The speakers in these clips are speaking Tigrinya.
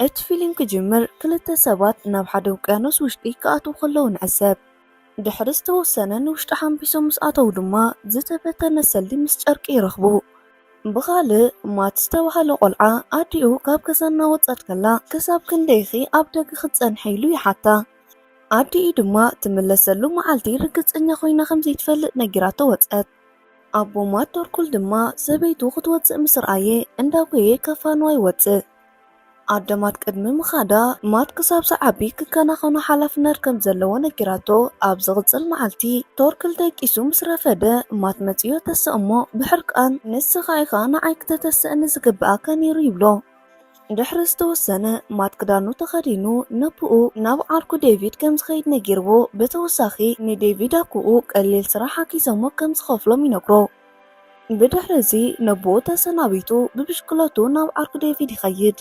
እቲ ፊልም ክጅምር ክልተ ሰባት ናብ ሓደ ውቅያኖስ ውሽጢ ክኣትዉ ከለዉ ንዕዘብ። ድሕሪ ዝተወሰነ ንውሽጢ ሓንቢሶም ምስ ኣተዉ ድማ ዝተበተነ ሰልዲ ምስ ጨርቂ ይረኽቡ። ብኻልእ ማት ዝተባህለ ቆልዓ ኣዲኡ ካብ ገዛ እናወፀት ከላ ክሳብ ክንደይኺ ኣብ ደገ ክትፀንሐ ኢሉ ይሓታ። ኣዲኡ ድማ ትምለሰሉ መዓልቲ ርግፀኛ ኮይና ከምዘይትፈልጥ ነጊራቶ ወፀት። ኣቦ ማት ተርኩል ድማ ሰበይቱ ክትወፅእ ምስ ረኣየ እንዳጎየ ከፋንዋ ይወፅእ። ኣደማት ቅድሚ ምኻዳ ማት ክሳብ ሰዓቢ ክከናኸኖ ሓላፍነት ከም ዘለዎ ነጊራቶ። ኣብ ዝቕፅል መዓልቲ ተርኩል ደቂሱ ምስ ረፈደ ማት መፅዮ ተስእሞ ብሕርቃን ንስኻ ኢኻ ንዓይ ክተተስእኒ ዝግብኣካ ነይሩ ይብሎ። ድሕሪ ዝተወሰነ ማት ክዳኑ ተኸዲኑ ነብኡ ናብ ዓርኩ ዴቪድ ከም ዝኸይድ ነጊርዎ። ብተወሳኺ ንዴቪድ ኣኩኡ ቀሊል ስራሕ ሓኪሶሞ ከም ዝኸፍሎም ይነግሮ። ብድሕሪ እዚ ነብኡ ተሰናቢቱ ብብሽክለቱ ናብ ዓርኩ ዴቪድ ይኸይድ።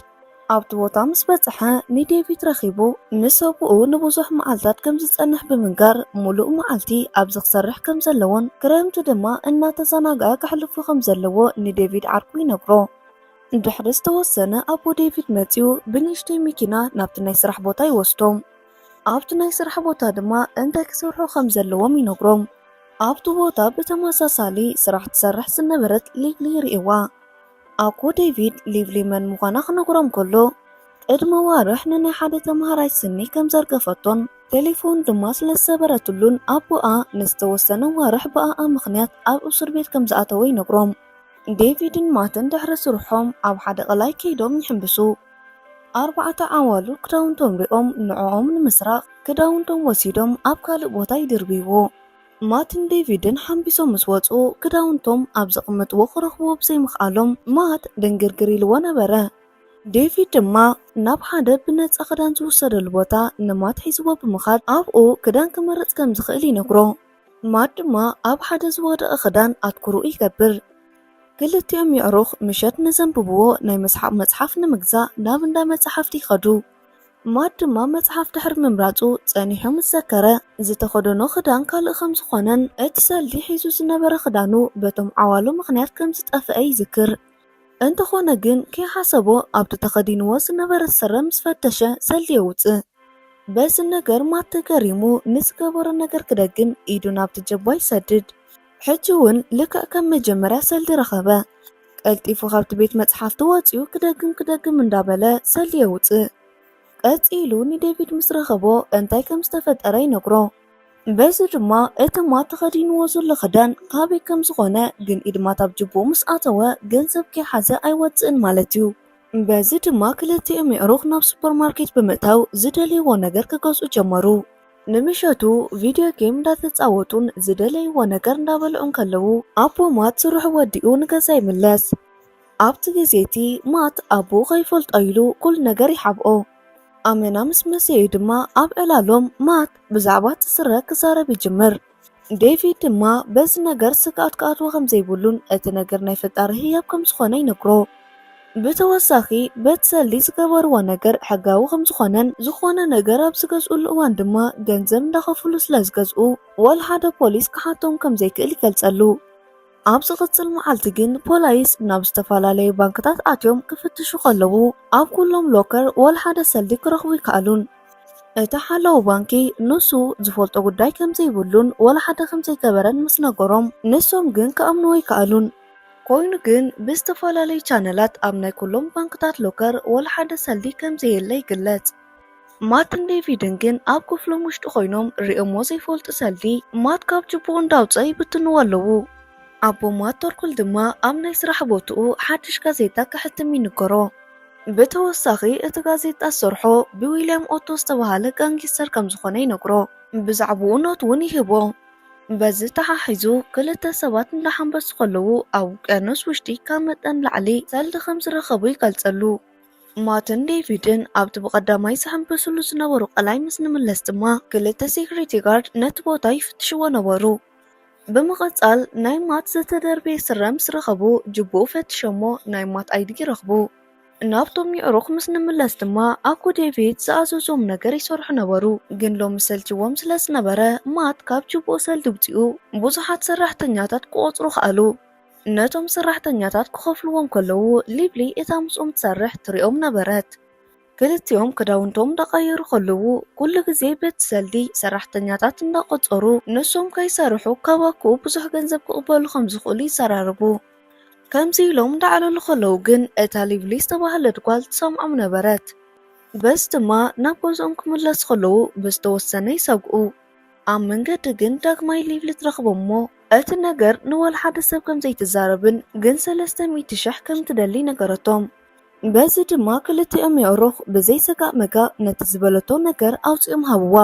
ኣብቲ ቦታ ምስ በፅሐ ንዴቪድ ረኺቡ ምስ ሰብኡ ንብዙሕ መዓልታት ከም ዝፀንሕ ብምንጋር ሙሉእ መዓልቲ ኣብዚ ክሰርሕ ከም ዘለዎን ክረምቲ ድማ እናተዘናግዐ ከሕልፉ ከም ዘለዎ ንዴቪድ ዓርኩ ይነግሮ። ድሕሪ ዝተወሰነ ኣቦ ዴቪድ መፅዩ ብንእሽተይ መኪና ናብቲ ናይ ስራሕ ቦታ ይወስዶም። ኣብቲ ናይ ስራሕ ቦታ ድማ እንታይ ክሰርሑ ከም ዘለዎም ይነግሮም። ኣብቲ ቦታ ብተመሳሳሊ ስራሕ ትሰርሕ ዝነበረት ሊቭሊ ይርእዋ። ኣቦ ዴቪድ ሊቭሊ መን ምዃና ክነግሮም ከሎ ቅድመ ዋርሕ ንናይ ሓደ ተምሃራይ ስኒ ከም ዘርገፈቶን ቴሌፎን ድማ ስለዝሰበረትሉን ኣቦኣ ንዝተወሰነ ዋርሕ ብኣኣ ምክንያት ኣብ እስር ቤት ከም ዝኣተወ ይነግሮም። ዴቪድን ማትን ድሕሪ ስርሖም ኣብ ሓደ ቀላይ ከይዶም ይሕንብሱ። 4 ዓዋሉ ክዳውንቶም ሪኦም ንዕኦም ንምስራቅ ክዳውንቶም ወሲዶም ኣብ ካልእ ቦታ ይድርብይዎ። ማትን ዴቪድን ሓንቢሶም ምስ ወፁ ክዳውንቶም ኣብ ዘቕምጥዎ ክረኽብዎ ብዘይምኽኣሎም ማት ድንግርግር ኢልዎ ነበረ። ዴቪድ ድማ ናብ ሓደ ብነፃ ክዳን ዝውሰደሉ ቦታ ንማት ሒዝዎ ብምኻድ ኣብኡ ክዳን ክመርፅ ከም ዝኽእል ይነግሮ። ማት ድማ ኣብ ሓደ ዝወደቐ ክዳን ኣትኩሩ ይገብር። ክልቲኦም ይዕሩኽ ምሸት ንዘንብብዎ ናይ መስሓፍ መፅሓፍ ንምግዛእ ናብ እንዳ መፅሓፍቲ ይኸዱ። ማት ድማ መፅሓፍ ድሕሪ ምምራፁ ፀኒሑ ምስ ዘከረ ዝተኸደኖ ክዳን ካልእ ከም ዝኾነን እቲ ሰልዲ ሒዙ ዝነበረ ክዳኑ በቶም ዓዋሉ ምክንያት ከም ዝጠፍአ ይዝክር። እንተኾነ ግን ከይሓሰቦ ኣብቲ ተኸዲንዎ ዝነበረ ስረ ምስ ፈተሸ ሰልዲ የውፅእ። በዚ ነገር ማት ተገሪሙ ንዝገበሮ ነገር ክደግም ኢዱ ናብቲ ጀባ ይሰድድ። ሕጂ እውን ልክዕ ከም መጀመርያ ሰልዲ ረኸበ። ቀልጢፉ ካብቲ ቤት መፅሓፍቲ ወፂኡ ክደግም እንዳበለ ሰልዲ የውፅእ። ቀፂሉ ንዴቪድ ምስ ረኸቦ እንታይ ከም ዝተፈጠረ ይነግሮ። በዚ ድማ እቲ ማት ተኸዲንዎ ዘሎ ክዳን ካበይ ከም ዝኾነ ግን ኢድ ማት ኣብ ጅቡኡ ምስ ኣተወ ገንዘብ ከይሓዘ ኣይወፅእን ማለት እዩ። በዚ ድማ ክልቲኦም ይዕሩኽ ናብ ሱፐርማርኬት ብምእታው ዝደልይዎ ነገር ክገዝኡ ጀመሩ። ንምሸቱ ቪድዮ ጌም እንዳተፃወቱን ዝደለይዎ ነገር እንዳበልዑን ከለዉ ኣቦ ማት ስርሑ ወዲኡ ንገዛ ይምለስ። ኣብቲ ግዜቲ ማት ኣቦ ከይፈልጦ ኢሉ ኩል ነገር ይሓብኦ። ኣመና ምስ መሲኡ ድማ ኣብ ዕላሎም ማት ብዛዕባ እቲ ስረ ክዛረብ ይጅምር። ዴቪድ ድማ በዚ ነገር ስግኣት ክኣትዎ ከም ዘይብሉን እቲ ነገር ናይ ፈጣሪ ህያብ ከም ዝኾነ ይነግሮ። ብተወሳኺ በቲ ሰልዲ ዝገበርዎ ነገር ሕጋዊ ከም ዝኾነን ዝኾነ ነገር ኣብ ዝገዝኡሉ እዋን ድማ ገንዘብ እንዳኸፍሉ ስለ ዝገዝኡ ወላ ሓደ ፖሊስ ክሓቶም ከም ዘይክእል ይገልጸሉ። ኣብ ዝቕፅል መዓልቲ ግን ፖላይስ ናብ ዝተፈላለዩ ባንክታት ኣትዮም ክፍትሹ ከለዉ ኣብ ኩሎም ሎከር ወላ ሓደ ሰልዲ ክረኽቡ ይከኣሉን። እቲ ሓለዉ ባንኪ ንሱ ዝፈልጦ ጉዳይ ከም ዘይብሉን ወላ ሓደ ከም ዘይገበረን ምስ ነገሮም ንሶም ግን ከኣምንዎ ይከኣሉን። ኮይኑ ግን ብዝተፈላለዩ ቻነላት ኣብ ናይ ኩሎም ባንክታት ሎከር ወላ ሓደ ሰልዲ ከም ዘየለ ይግለጽ። ማትን ዴቪድን ግን ኣብ ክፍሎም ውሽጢ ኮይኖም ሪኦሞ ዘይፈልጡ ሰልዲ ማት ካብ ጅቡኡ እንዳውፀ ይብትንዎ ኣለዉ። ኣቦ ማት ተርኩል ድማ ኣብ ናይ ስራሕ ቦትኡ ሓድሽ ጋዜጣ ክሕትም ይንገሮ። ብተወሳኺ እቲ ጋዜጣ ዝሰርሖ ብዊልያም ኦቶ ዝተባሃለ ጋንጊስተር ከም ዝኾነ ይነግሮ። ብዛዕባኡ ኖት እውን ይህቦ። በዚ ተሓሒዙ ክልተ ሰባት እንዳሓንበሱ ከለዉ ኣብ ውቅያኖስ ውሽጢ ካብ መጠን ላዕሊ ሰልዲ ከም ዝረኸቡ ይገልጸሉ። ማትን ዴቪድን ኣብቲ ብቐዳማይ ዝሓንበሱሉ ዝነበሩ ቀላይ ምስ ንምለስ ድማ ክልተ ሴኩሪቲ ጋርድ ነቲ ቦታ ይፍትሽዎ ነበሩ። ብምቕጻል ናይ ማት ዝተደርበየ ስረ ምስ ረኸቡ ጅቡኡ ፈትሾሞ ናይ ማት ኣይዲ ይረኽቡ። ናብቶም ይዕሩኽ ምስ ንምለስ ድማ ኣኮ ዴቪድ ዝኣዘዞም ነገር ይሰርሑ ነበሩ። ግን ሎሚ ሰልችዎም ስለ ዝነበረ ማት ካብ ጅቡኡ ሰልዲ ውፅኡ ብዙሓት ሰራሕተኛታት ክቆፅሩ ከኣሉ። ነቶም ሰራሕተኛታት ክኸፍልዎም ከለዉ ሊብሊ እታ ምስኦም ትሰርሕ ትሪኦም ነበረት። ክልቲኦም ክዳውንቶም እንዳቀየሩ ከለዉ ኩሉ ግዜ ቤት ሰልዲ ሰራሕተኛታት እንዳቆፀሩ ንሶም ከይሰርሑ ካባኩ ብዙሕ ገንዘብ ክቕበሉ ከም ዝኽእሉ ይዘራርቡ። ከምዚ ኢሎም እንዳዕለሉ ከለዉ ግን እታ ሊቭሊ ዝተባህለት ጓል ትሰምዖም ነበረት። በስ ድማ ናብ ገዝኦም ክምለሱ ከለዉ ብዝተወሰነ ይሰግኡ። ኣብ መንገዲ ግን ዳግማይ ሊቭሊ ትረኽቦም እሞ እቲ ነገር ንወላ ሓደ ሰብ ከም ዘይትዛረብን ግን 300,000 ከም ትደሊ ነገረቶም። በዚ ድማ ክልቲኦም የዕሩኽ ብዘይ ሰጋእ መጋእ ነቲ ዝበለቶ ነገር ኣውፂኦም ሃብዋ።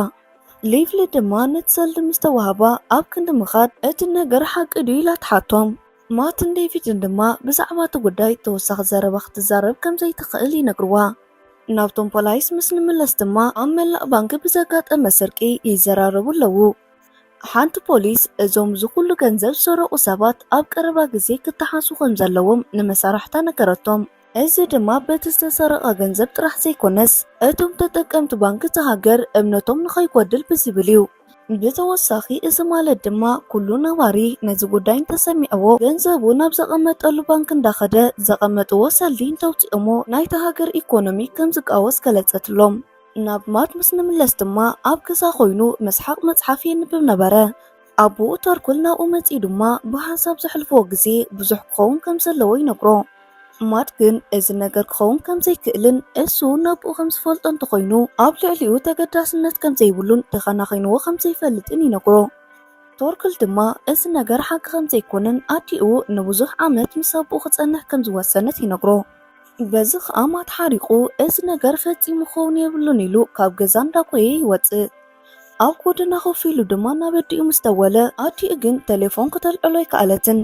ሊቭሊ ድማ ነቲ ሰልዲ ምስ ተዋህባ ኣብ ክንዲ ምኻድ እቲ ነገር ሓቂ ድዩ ኢላ ትሓቶም። ማትን ዴቪድን ድማ ብዛዕባ እቲ ጉዳይ ተወሳኺ ዘረባ ክትዛረብ ከም ዘይትኽእል ይነግርዋ። ናብቶም ፖላይስ ምስ ንምለስ ድማ ኣብ መላእ ባንኪ ብዘጋጠመ ስርቂ ይዘራረቡ ኣለዉ። ሓንቲ ፖሊስ እዞም ዝኩሉ ገንዘብ ዝሰረቁ ሰባት ኣብ ቀረባ ግዜ ክተሓሱ ከም ዘለዎም ንመሳርሕታ ነገረቶም። እዚ ድማ በቲ ዝተሰረቀ ገንዘብ ጥራሕ ዘይኮነስ እቶም ተጠቀምቲ ባንኪ ሃገር እምነቶም ንኸይጎድል ብዝብል እዩ። ብተወሳኺ እዚ ማለት ድማ ኩሉ ነዋሪ ነዚ ጉዳይ እንተሰሚዕዎ ገንዘቡ ናብ ዘቐመጠሉ ባንክ እንዳኸደ ዘቐመጥዎ ሰልዲ እንተውፅኦሞ ናይቲ ሃገር ኢኮኖሚ ከም ዝቃወስ ገለጸትሎም። ናብ ማት ምስ ንምለስ ድማ ኣብ ገዛ ኮይኑ መስሓቅ መፅሓፍ የንብብ ነበረ። ኣቦኡ ተርኩል ናብኡ መፂኡ ድማ ብሓሳብ ዘሕልፍዎ ግዜ ብዙሕ ክኸውን ከም ዘለዎ ይነግሮ። ማት ግን እዚ ነገር ክኸውን ከም ዘይክእልን እሱ ናብኡ ከም ዝፈልጦ እንተኮይኑ ኣብ ልዕሊኡ ተገዳስነት ከም ዘይብሉን ተኸናኺንዎ ከም ዘይፈልጥን ይነግሮ። ተርኩል ድማ እዚ ነገር ሓቂ ከም ዘይኮነን ኣዲኡ ንብዙሕ ዓመት ምስ ኣቦኡ ክጸንሕ ከም ዝወሰነት ይነግሮ። በዚ ከዓ ማት ሓሪቁ እዚ ነገር ፈፂሙ ክኸውን የብሉን ኢሉ ካብ ገዛ እንዳኮየ ይወፅእ። ኣብ ጎደና ኮፍ ኢሉ ድማ ናብ ኣዲኡ ምስ ደወለ ኣዲኡ ግን ቴሌፎን ከተልዕሎ ኣይከኣለትን።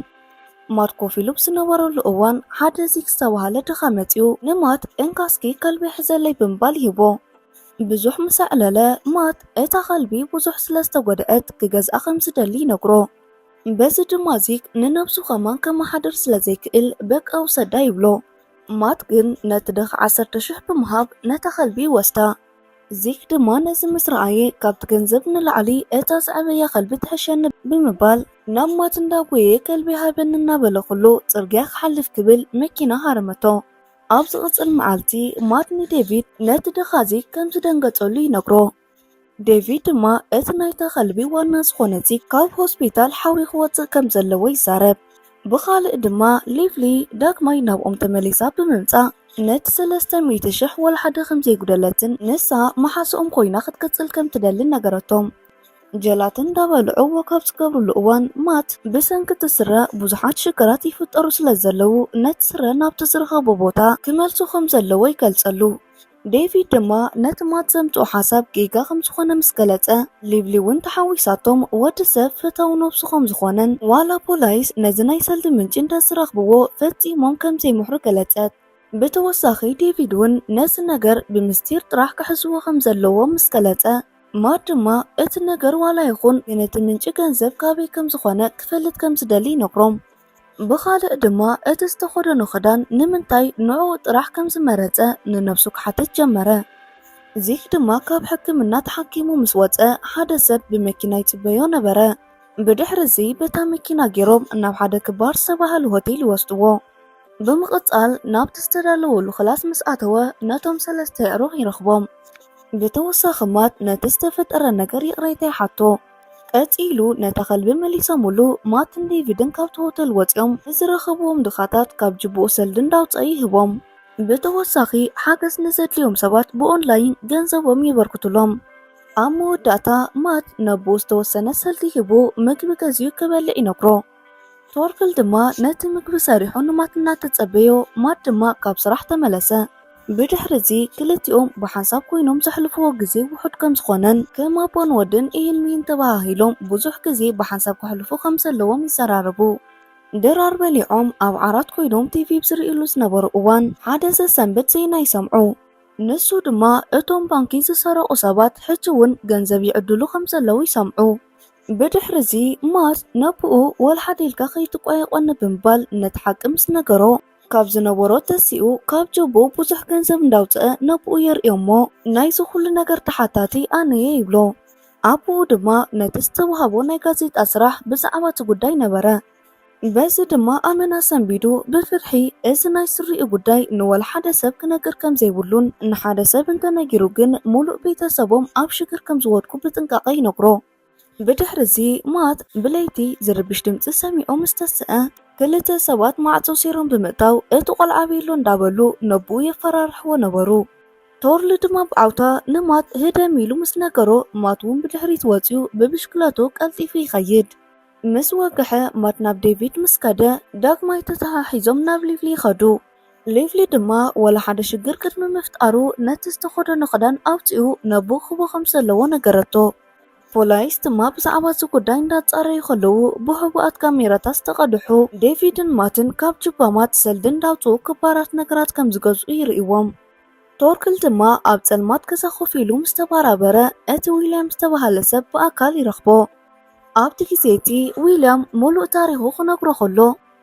ማት ኮፍ ኢሉ ብዝነበረሉ እዋን ሓደ ዚክ ዝተባህለ ድኻ መፂኡ ንማት እንካስኪ ከልቢ ሕዘለይ ብምባል ይህቦ። ብዙሕ ምሳዕለለ ማት እታ ከልቢ ብዙሕ ስለዝተጎድአት ክገዝኣ ከም ዝደሊ ይነግሮ። በዚ ድማ ዚክ ንነብሱ ኸማን ከመሓድር ስለዘይክእል በቃ ውሰዳ ይብሎ። ማት ግን ነቲ ድኻ 10,000 ብምሃብ ነታ ከልቢ ወስዳ። ዚክ ድማ ነዚ ምስ ረኣየ ካብቲ ገንዘብ ንላዕሊ እታ ዝዓበያ ከልቢ ትሕሸኒ ብምባል ናብ ማት እንዳጎየ ከልቢ ሃበን እናበለ ኩሉ ፅርግያ ክሓልፍ ክብል መኪና ሃረመቶ። ኣብ ዝቕፅል መዓልቲ ማት ንዴቪድ ነቲ ድኻ ዚክ ከም ዝደንገፀሉ ይነግሮ። ዴቪድ ድማ እቲ ናይታ ከልቢ ዋና ዝኾነ ዚክ ካብ ሆስፒታል ሓዊ ክወፅእ ከም ዘለዎ ይዛረብ። ብኻልእ ድማ ሊቭሊ ዳግማይ ናብኦም ተመሊሳ ብምምፃእ ነቲ 300,000 ወላ ሓደ ከም ዘይጉደለትን ንሳ መሓስኦም ኮይና ክትቅፅል ከም ትደልን ነገረቶም። ጀላትን እንዳበልዑ ወካብ ዝገብሩሉ እዋን ማት ብሰንኪ እቲ ስረ ብዙሓት ሽግራት ይፍጠሩ ስለዘለዉ ነቲ ስረ ናብቲ ዝረኸቦ ቦታ ክመልሱ ከም ዘለዎ ይገልጸሉ። ዴቪድ ድማ ነቲ ማት ዘምፅኦ ሓሳብ ጌጋ ከም ዝኾነ ምስ ገለጸ ሊቭሊ እውን ተሓዊሳቶም ወዲ ሰብ ፍታው ነብሱ ከም ዝኾነን ዋላ ፖላይስ ነዚ ናይ ሰልዲ ምንጪ እንተዝረኽብዎ ፈፂሞም ከም ዘይምሕሩ ገለጸት። ብተወሳኺ ዴቪድ እውን ነዚ ነገር ብምስጢር ጥራሕ ክሕዝዎ ከም ዘለዎ ምስ ገለጸ ማት ድማ እቲ ነገር ዋላ ይኹን ግን እቲ ምንጪ ገንዘብ ካበይ ከም ዝኾነ ክፈልጥ ከም ዝደሊ ይነግሮም። ብኻልእ ድማ እቲ ዝተኸደኖ ክዳን ንምንታይ ንዕኡ ጥራሕ ከም ዝመረፀ ንነብሱ ክሓትት ጀመረ። ዚክ ድማ ካብ ሕክምና ተሓኪሙ ምስ ወፀ ሓደ ሰብ ብመኪና ይፅበዮ ነበረ። ብድሕሪ እዚ በታ መኪና ገይሮም ናብ ሓደ ክባር ዝተባህለ ሆቴል ይወስድዎ። ብምቕፃል ናብቲ ዝተዳለወሉ ክላስ ምስ ኣተወ ነቶም 3 ኣዕሩኽ ይረኽቦም። ብተወሳኺ ማት ነቲ ዝተፈጠረ ነገር ይቕረይታ ይሓቶ። ቀፂሉ ነታ ከልቢ መሊሶሙሉ ማትን ዴቪድን ካብቲ ሆቴል ወፂኦም ዝረኸብዎም ድኻታት ካብ ጅቡኡ ሰልዲ እንዳውፅአ ይህቦም። ብተወሳኺ ሓገዝ ንዘድልዮም ሰባት ብኦንላይን ገንዘቦም ይበርክትሎም። ኣብ መወዳእታ ማት ነብኡ ዝተወሰነ ሰልዲ ሂቡ ምግቢ ገዚኡ ክበልዕ ይነግሮ። ተርኩል ድማ ነቲ ምግቢ ሰሪሑ ንማት እናተፀበዮ ማት ድማ ካብ ስራሕ ተመለሰ። ብድሕሪ እዚ ክልቲኦም ብሓንሳብ ኮይኖም ዘሕልፍዎ ግዜ ውሑድ ከም ዝኾነን ከም ኣቦን ወድን ኢልሚን ተባሂሎም ብዙሕ ግዜ ብሓንሳብ ክሕልፉ ከም ዘለዎም ይዘራረቡ። ድራር በሊዖም ኣብ ዓራት ኮይኖም ቲቪ ብዝርእሉ ዝነበሩ እዋን ሓደ ዘሰንብት ዜና ይሰምዑ። ንሱ ድማ እቶም ባንኪ ዝሰረቁ ሰባት ሕጂ እውን ገንዘብ ይዕድሉ ከም ዘለው ይሰምዑ። ብድሕሪ እዚ ማት ነብኡ ወልሓደ ኢልካ ከይትቋየቆኒ ብምባል ነቲ ሓቂ ምስ ነገሮ ካብ ዝነበሮ ተሲኡ ካብ ጅቡ ብዙሕ ገንዘብ እንዳውፅአ ነብኡ የርእዮሞ ናይዚ ኩሉ ነገር ተሓታቲ ኣነየ ይብሎ። ኣቦኡ ድማ ነቲ ዝተዋህቦ ናይ ጋዜጣ ስራሕ ብዛዕባ እቲ ጉዳይ ነበረ። በዚ ድማ ኣመና ሰንቢዱ ብፍርሒ እዚ ናይ ስሪኡ ጉዳይ ንወላ ሓደ ሰብ ክነግር ከም ዘይብሉን ንሓደ ሰብ እንተነጊሩ ግን ሙሉእ ቤተሰቦም ኣብ ሽግር ከም ዝወድቁ ብጥንቃቐ ይነግሮ። ብድሕሪዚ ማት ብለይቲ ዝርብሽ ድምፂ ሰሚዖም ዝተስአ ክልተ ሰባት ማዕፆ ሲሮም ብምእታው እቲ ቆልዓ ቤሎ እንዳበሉ ነብኡ የፈራርሕዎ ነበሩ። ቶርሊ ድማ ብዓውታ ንማት ህደም ኢሉ ምስ ነገሮ ማት እውን ብድሕሪት ወፂኡ ብብሽክለቱ ቀልጢፉ ይኸይድ። ምስ ወግሐ ማት ናብ ዴቪድ ምስ ከደ ዳግማይ ተተሓሒዞም ናብ ሊቭሊ ይኸዱ። ሊቭሊ ድማ ወላ ሓደ ሽግር ቅድሚ ምፍጣሩ ነቲ ዝተኸደኖ ክዳን ኣውፂኡ ነብኡ ክቦ ከም ዘለዎ ነገረቶ። ፖላይስ ድማ ብዛዕባ እዚ ጉዳይ እንዳጻረዩ ከለዉ ብህቡኣት ካሜራታት ዝተቐድሑ ዴቪድን ማትን ካብ ጅባማት ሰልዲ እንዳውፅኡ ክባራት ነገራት ከም ዝገዝኡ ይርእዎም። ቶርክል ድማ ኣብ ጸልማት ገዛ ኮፍ ኢሉ ምስ ተባራበረ እቲ ዊልያም ዝተባሃለ ሰብ ብኣካል ይረኽቦ። ኣብቲ ግዜ እቲ ዊልያም ሙሉእ ታሪኹ ክነግሮ ከሎ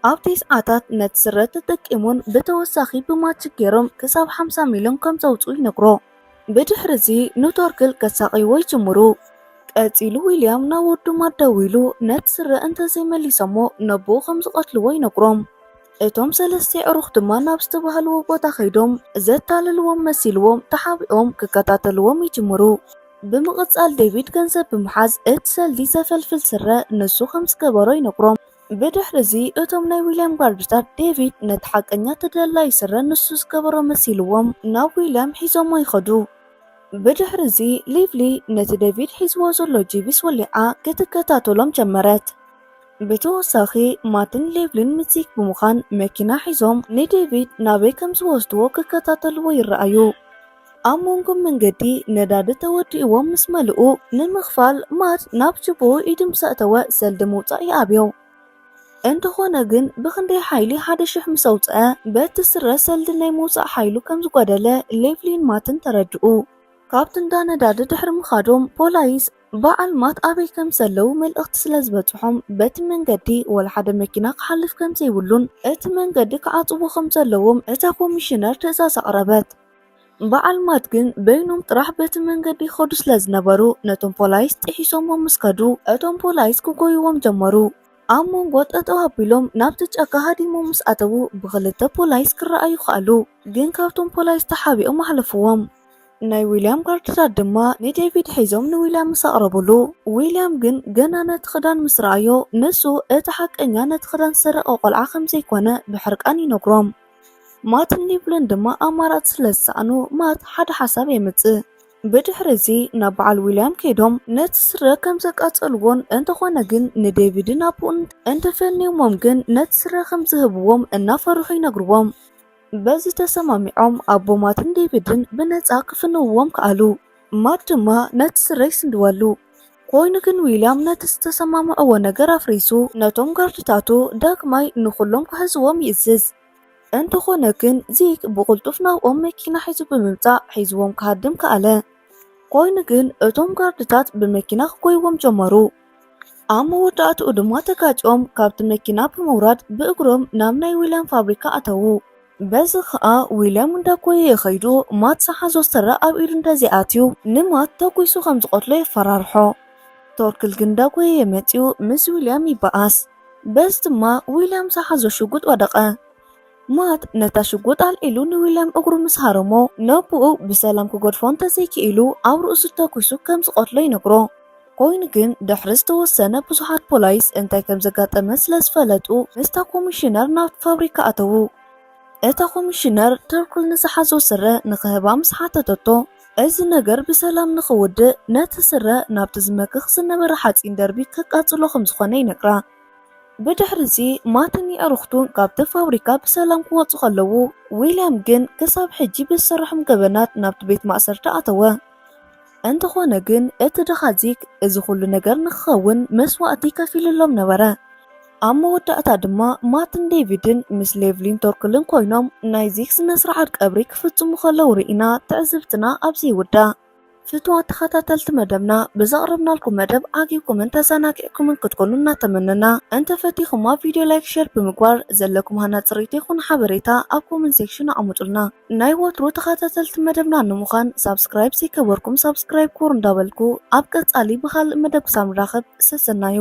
ኣብ 9 ሰዓታት ነቲ ስረ ተጠቂሙን ብተወሳኺ ብማት ገይሮም ክሳብ 50 ሚልዮን ከም ዘውፅኡ ይነግሮ። ብድሕሪዚ ንቶርክል ከሳቒዎ ይጅምሩ። ቀፂሉ ዊልያም ናብ ወዱ ማት ደው ኢሉ ነቲ ስረ እንተዘይመሊሶሞ ነብኡ ከም ዝቐትልዎ ይነግሮም። እቶም ሰለስተ ኣዕሩኽ ድማ ናብ ዝተባሃልዎ ቦታ ከይዶም ዘታልልዎም መሲልዎም ተሓቢኦም ክከታተልዎም ይጅምሩ። ብምቕጻል ዴቪድ ገንዘብ ብምሓዝ እቲ ሰልዲ ዘፈልፍል ስረ ንሱ ከም ዝገበሮ ይነግሮም። ብድሕሪዚ እቶም ናይ ዊልያም ጋርድታት ዴቪድ ነቲ ሓቀኛ ተደላይ ስረ ንሱ ዝገበሮ መሲልዎም ናብ ዊልያም ሒዞሞ ይኸዱ። ብድሕሪዚ ሊቭሊ ነቲ ዴቪድ ሒዝዎ ዘሎ ጂቢስ ወሊዓ ክትከታተሎም ጀመረት። ብተወሳኺ ማትን ሊቭሊን ምዚክ ብምዃን መኪና ሒዞም ንዴቪድ ናበይ ከም ዝወስድዎ ክከታተልዎ ይረኣዩ። ኣብ መንጎ መንገዲ ነዳዲ ተወዲእዎም ምስ መልኡ ንምኽፋል ማት ናብ ጅብኡ ኢዱ ምስ ኣእተወ ሰልዲ ምውፃእ ይኣብዮ። እንተኾነ ግን ብክንደይ ሓይሊ 1,000 ምስ ኣውፅአ በቲ ስረ ሰልዲ ናይ ምውፃእ ሓይሉ ከም ዝጎደለ ሊቭሊን ማትን ተረድኡ። ካብቲ እንዳ ነዳዲ ድሕሪ ምኻዶም ፖላይስ በዓል ማት ኣበይ ከም ዘለው መልእኽቲ ስለ ዝበፅሖም በቲ መንገዲ ወላ ሓደ መኪና ክሓልፍ ከም ዘይብሉን እቲ መንገዲ ክዓፅዎ ከም ዘለዎም እታ ኮሚሽነር ትእዛዝ ኣቕረበት። በዓል ማት ግን በይኖም ጥራሕ በቲ መንገዲ ይኸዱ ስለ ዝነበሩ ነቶም ፖላይስ ጥሒሶሞም ምስ ከዱ እቶም ፖላይስ ክጎይዎም ጀመሩ። ኣብ መንጎ ጠጠው ኣቢሎም ናብቲ ጫካ ሃዲሞም ምስ ኣተዉ ብክልተ ፖላይስ ክረኣዩ ከኣሉ ግን ካብቶም ፖላይስ ተሓቢኦም ኣሕለፍዎም። ናይ ዊልያም ጋርድታት ድማ ንዴቪድ ሒዞም ንዊልያም ምስ ኣቕረብሉ ዊልያም ግን ገና ነቲ ክዳን ምስ ረኣዮ ንሱ እቲ ሓቀኛ ነቲ ክዳን ዝሰረቐ ቆልዓ ከም ዘይኮነ ብሕርቃን ይነግሮም። ማትን ሊቭሊን ድማ ኣማራፂ ስለ ዝሰኣኑ ማት ሓደ ሓሳብ የምፅእ። ብድሕሪዚ ናብ በዓል ዊልያም ከይዶም ነቲ ስረ ከም ዘቃፀልዎን እንተኾነ ግን ንዴቪድን ኣቡኡን እንተፈኒዮሞም ግን ነቲ ስረ ከም ዝህብዎም እናፈርሑ ይነግርዎም። በዚ ተሰማሚዖም ኣቦ ማትን ዴቪድን ብነፃ ክፍንውዎም ከኣሉ። ማት ድማ ነቲ ስረ ይስንድወሉ። ኮይኑ ግን ዊልያም ነቲ ዝተሰማምዕዎ ነገር ኣፍሪሱ ነቶም ጋርድታቱ ዳግማይ ንኩሎም ክሕዝዎም ይእዝዝ። እንተኾነ ግን ዚክ ብቕልጡፍ ናብኦም መኪና ሒዙ ብምምፃእ ሒዝዎም ክሃድም ከኣለ። ኮይኑ ግን እቶም ጋርድታት ብመኪና ክጎይዎም ጀመሩ። ኣብ መወዳእትኡ ድማ ተጋጭኦም ካብቲ መኪና ብምውራድ ብእግሮም ናብ ናይ ዊልያም ፋብሪካ ኣተዉ። በዚ ከዓ ዊልያም እንዳጎየ የኸይዱ ማት ዝሓዞ ስረ ኣብ ኢዱ እንደዚኣትዩ ንማት ተጒሱ ከም ዝቆትሎ የፈራርሖ። ቶርክል ግን እንዳጎየ የመፅኡ ምስ ዊልያም ይበኣስ። በዚ ድማ ዊልያም ዝሓዞ ሽጉጥ ወደቐ። ማት ነታ ሽጉጥ ኣልዒሉ ንዊልያም እግሩ ምስ ሃረሞ ነብኡ ብሰላም ክገድፎ እንተዘይክኢሉ ኣብ ርእሱ ተጒሱ ከም ዝቆትሎ ይነግሮ። ኮይኑ ግን ድሕሪ ዝተወሰነ ብዙሓት ፖላይስ እንታይ ከም ዘጋጠመ ስለ ዝፈለጡ ምስታ ኮሚሽነር ናብቲ ፋብሪካ ኣተዉ። እታ ኮሚሽነር ቶርክል ንዝሓዞ ስረ ንክህባ ምስ ሓተተቶ እዚ ነገር ብሰላም ንክውድእ ነቲ ስረ ናብቲ ዝመክኽ ዝነበረ ሓፂን ደርቢ ከቃፅሎ ከም ዝኾነ ይነግራ። ብድሕሪዚ ማትን ኣዕሩኽቱን ካብቲ ፋብሪካ ብሰላም ክወፁ ከለዉ ዊልያም ግን ክሳብ ሕጂ ብዝሰርሖም ገበናት ናብቲ ቤት ማእሰርቲ ኣተወ። እንተኾነ ግን እቲ ደኻዚክ እዚ ኩሉ ነገር ንክኸውን መስዋእቲ ከፊልሎም ነበረ። ኣብ መወዳእታ ድማ ማትን ዴቪድን ምስ ሊቭሊን ቶርክልን ኮይኖም ናይ ዚክ ስነ-ስርዓት ቀብሪ ክፍፅሙ ከለዉ ርኢና ትዕዝብትና ኣብዚ ይውዳእ። ፍትዋት ተኸታተልቲ መደብና ብዘቕረብናልኩም መደብ ዓጊብኩምን ተዘናጊዕኩምን ክትኮኑ እናተመነና እንተፈቲኹማ ቪድዮ ላይክ ሼር ብምግባር ዘለኩም ሃናፅሪት ይኹን ሓበሬታ ኣብ ኮመንት ሴክሽን ኣቕምጡልና። ናይ ወትሩ ተኸታተልቲ መደብና ንምዃን ሳብስክራይብ ዘይገበርኩም ሳብስክራይብ ኩር እንዳበልኩ ኣብ ቀጻሊ ብኻልእ መደብ ክሳብ ንራኸብ ሰሰናዩ።